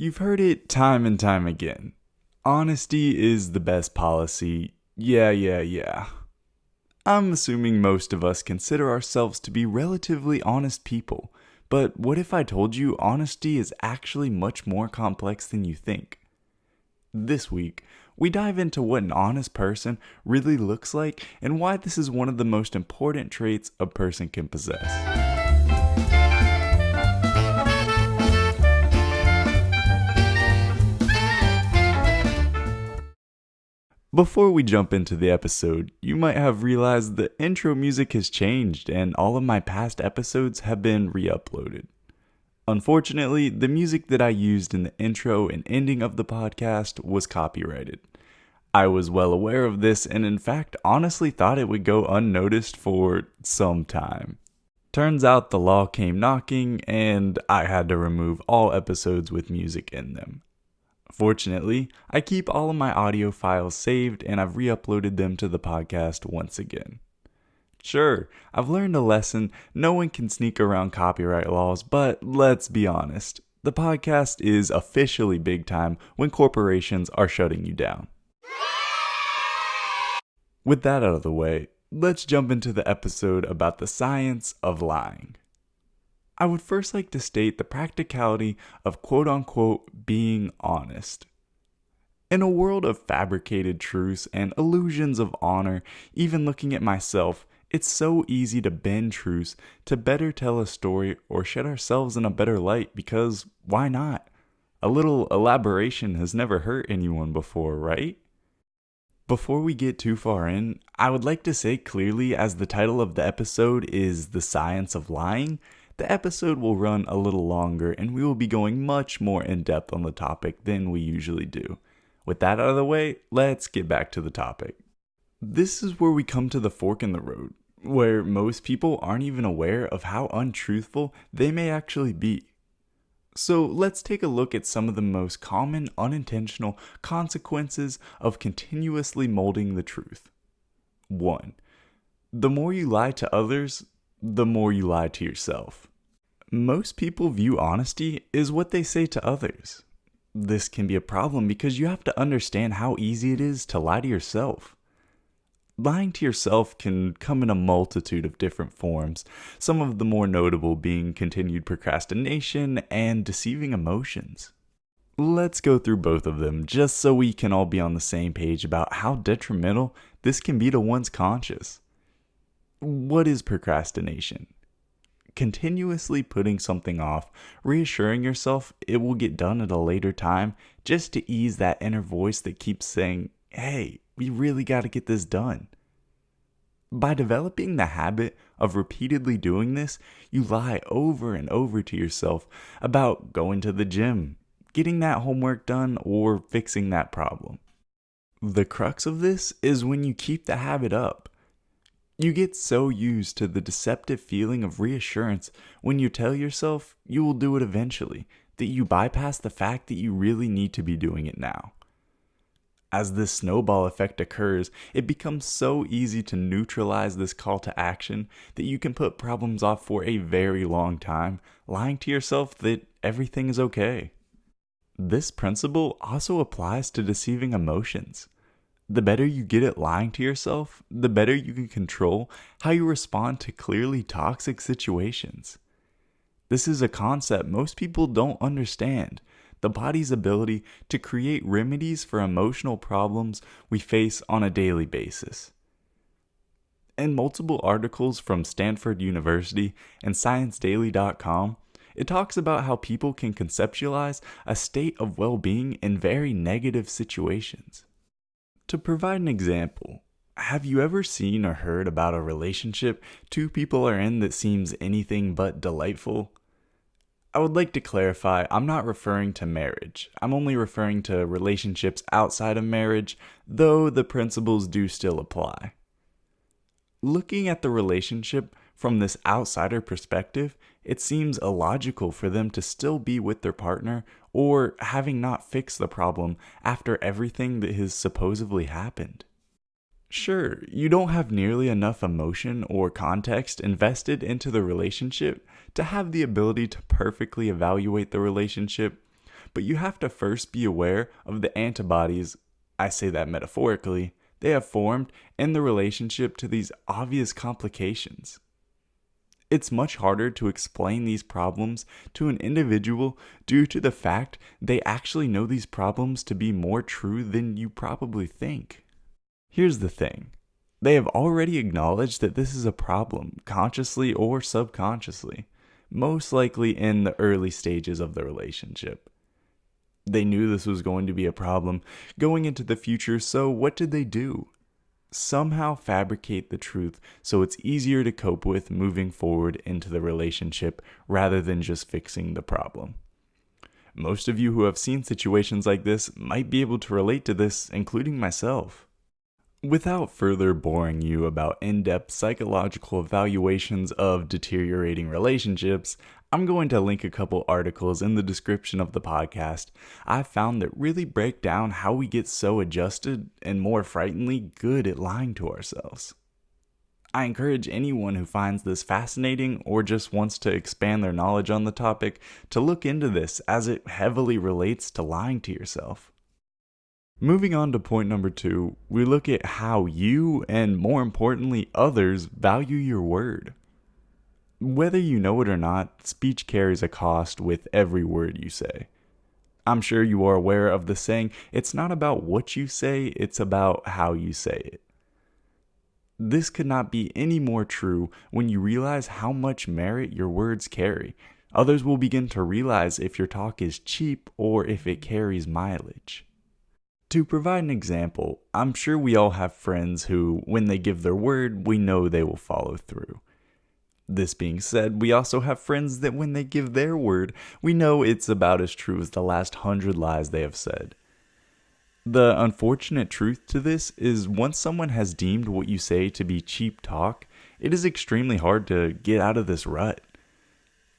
You've heard it time and time again. Honesty is the best policy. Yeah. I'm assuming most of us consider ourselves to be relatively honest people, but what if I told you honesty is actually much more complex than you think? This week, we dive into what an honest person really looks like and why this is one of the most important traits a person can possess. Before we jump into the episode, you might have realized the intro music has changed and all of my past episodes have been re-uploaded. Unfortunately, the music that I used in the intro and ending of the podcast was copyrighted. I was well aware of this and in fact honestly thought it would go unnoticed for some time. Turns out the law came knocking and I had to remove all episodes with music in them. Fortunately, I keep all of my audio files saved and I've re-uploaded them to the podcast once again. Sure, I've learned a lesson. No one can sneak around copyright laws, but let's be honest. The podcast is officially big time when corporations are shutting you down. With that out of the way, let's jump into the episode about the science of lying. I would first like to state the practicality of quote-unquote being honest. In a world of fabricated truths and illusions of honor, even looking at myself, it's so easy to bend truths to better tell a story or shed ourselves in a better light because why not? A little elaboration has never hurt anyone before, right? Before we get too far in, I would like to say clearly, as the title of the episode is The Science of Lying, the episode will run a little longer and we will be going much more in depth on the topic than we usually do. With that out of the way, let's get back to the topic. This is where we come to the fork in the road, where most people aren't even aware of how untruthful they may actually be. So let's take a look at some of the most common unintentional consequences of continuously molding the truth. 1. The more you lie to others, the more you lie to yourself. Most people view honesty as what they say to others. This can be a problem because you have to understand how easy it is to lie to yourself. Lying to yourself can come in a multitude of different forms, some of the more notable being continued procrastination and deceiving emotions. Let's go through both of them just so we can all be on the same page about how detrimental this can be to one's conscience. What is procrastination? Continuously putting something off, reassuring yourself it will get done at a later time just to ease that inner voice that keeps saying, hey, we really got to get this done. By developing the habit of repeatedly doing this, you lie over and over to yourself about going to the gym, getting that homework done, or fixing that problem. The crux of this is when you keep the habit up. You get so used to the deceptive feeling of reassurance when you tell yourself you will do it eventually that you bypass the fact that you really need to be doing it now. As this snowball effect occurs, it becomes so easy to neutralize this call to action that you can put problems off for a very long time, lying to yourself that everything is okay. This principle also applies to deceiving emotions. The better you get at lying to yourself, the better you can control how you respond to clearly toxic situations. This is a concept most people don't understand, the body's ability to create remedies for emotional problems we face on a daily basis. In multiple articles from Stanford University and ScienceDaily.com, it talks about how people can conceptualize a state of well-being in very negative situations. To provide an example, have you ever seen or heard about a relationship two people are in that seems anything but delightful? I would like to clarify, I'm not referring to marriage. I'm only referring to relationships outside of marriage, though the principles do still apply. Looking at the relationship from this outsider perspective, it seems illogical for them to still be with their partner or having not fixed the problem after everything that has supposedly happened. Sure, you don't have nearly enough emotion or context invested into the relationship to have the ability to perfectly evaluate the relationship, but you have to first be aware of the antibodies, I say that metaphorically, they have formed in the relationship to these obvious complications. It's much harder to explain these problems to an individual due to the fact they actually know these problems to be more true than you probably think. Here's the thing. They have already acknowledged that this is a problem, consciously or subconsciously, most likely in the early stages of the relationship. They knew this was going to be a problem going into the future, so what did they do? Somehow fabricate the truth so it's easier to cope with moving forward into the relationship rather than just fixing the problem. Most of you who have seen situations like this might be able to relate to this, including myself. Without further boring you about in-depth psychological evaluations of deteriorating relationships, I'm going to link a couple articles in the description of the podcast I've found that really break down how we get so adjusted and more frighteningly good at lying to ourselves. I encourage anyone who finds this fascinating or just wants to expand their knowledge on the topic to look into this as it heavily relates to lying to yourself. Moving on to point number 2, we look at how you, and more importantly others, value your word. Whether you know it or not, speech carries a cost with every word you say. I'm sure you are aware of the saying, it's not about what you say, it's about how you say it. This could not be any more true when you realize how much merit your words carry. Others will begin to realize if your talk is cheap or if it carries mileage. To provide an example, I'm sure we all have friends who, when they give their word, we know they will follow through. This being said, we also have friends that when they give their word, we know it's about as true as the last 100 lies they have said. The unfortunate truth to this is once someone has deemed what you say to be cheap talk, it is extremely hard to get out of this rut.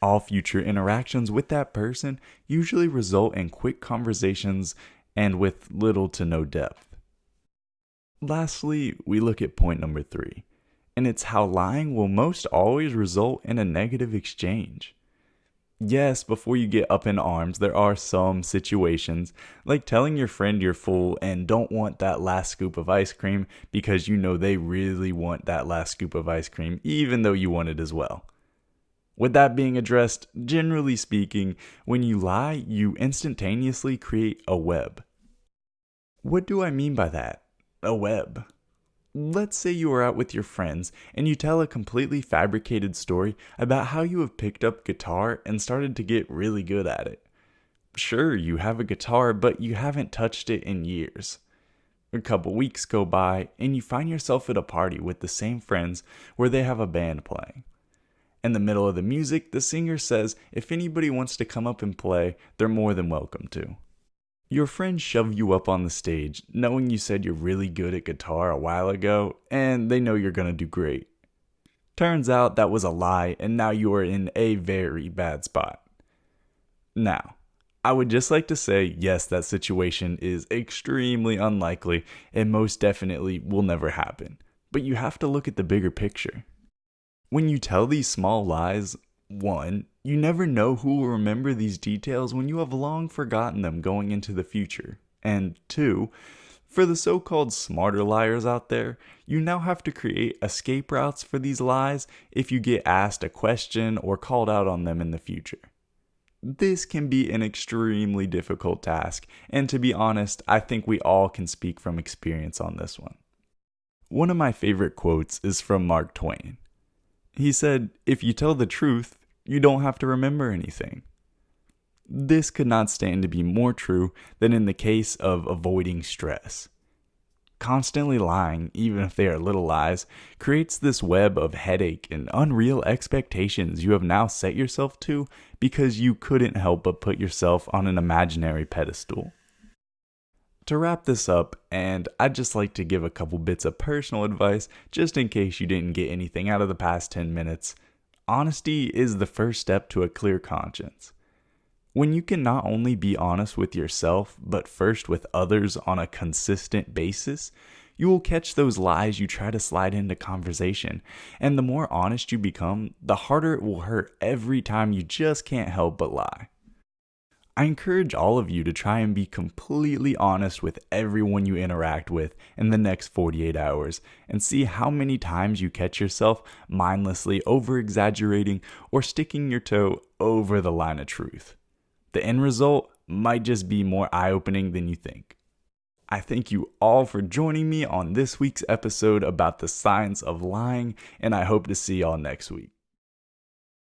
All future interactions with that person usually result in quick conversations and with little to no depth. Lastly, we look at point number 3, and it's how lying will most always result in a negative exchange. Yes, before you get up in arms, there are some situations, like telling your friend you're full and don't want that last scoop of ice cream because you know they really want that last scoop of ice cream, even though you want it as well. With that being addressed, generally speaking, when you lie, you instantaneously create a web. What do I mean by that? A web. Let's say you are out with your friends and you tell a completely fabricated story about how you have picked up guitar and started to get really good at it. Sure, you have a guitar, but you haven't touched it in years. A couple weeks go by and you find yourself at a party with the same friends where they have a band playing. In the middle of the music, the singer says if anybody wants to come up and play, they're more than welcome to. Your friends shove you up on the stage, knowing you said you're really good at guitar a while ago, and they know you're gonna do great. Turns out that was a lie, and now you are in a very bad spot. Now, I would just like to say, yes, that situation is extremely unlikely, and most definitely will never happen. But you have to look at the bigger picture. When you tell these small lies, 1, you never know who will remember these details when you have long forgotten them going into the future. And 2, for the so-called smarter liars out there, you now have to create escape routes for these lies if you get asked a question or called out on them in the future. This can be an extremely difficult task, and to be honest, I think we all can speak from experience on this one. One of my favorite quotes is from Mark Twain. He said, "If you tell the truth, you don't have to remember anything." This could not stand to be more true than in the case of avoiding stress. Constantly lying, even if they are little lies, creates this web of headache and unreal expectations you have now set yourself to because you couldn't help but put yourself on an imaginary pedestal. To wrap this up, and I'd just like to give a couple bits of personal advice just in case you didn't get anything out of the past 10 minutes. Honesty is the first step to a clear conscience. When you can not only be honest with yourself, but first with others on a consistent basis, you will catch those lies you try to slide into conversation, and the more honest you become, the harder it will hurt every time you just can't help but lie. I encourage all of you to try and be completely honest with everyone you interact with in the next 48 hours and see how many times you catch yourself mindlessly over-exaggerating or sticking your toe over the line of truth. The end result might just be more eye-opening than you think. I thank you all for joining me on this week's episode about the science of lying, and I hope to see y'all next week.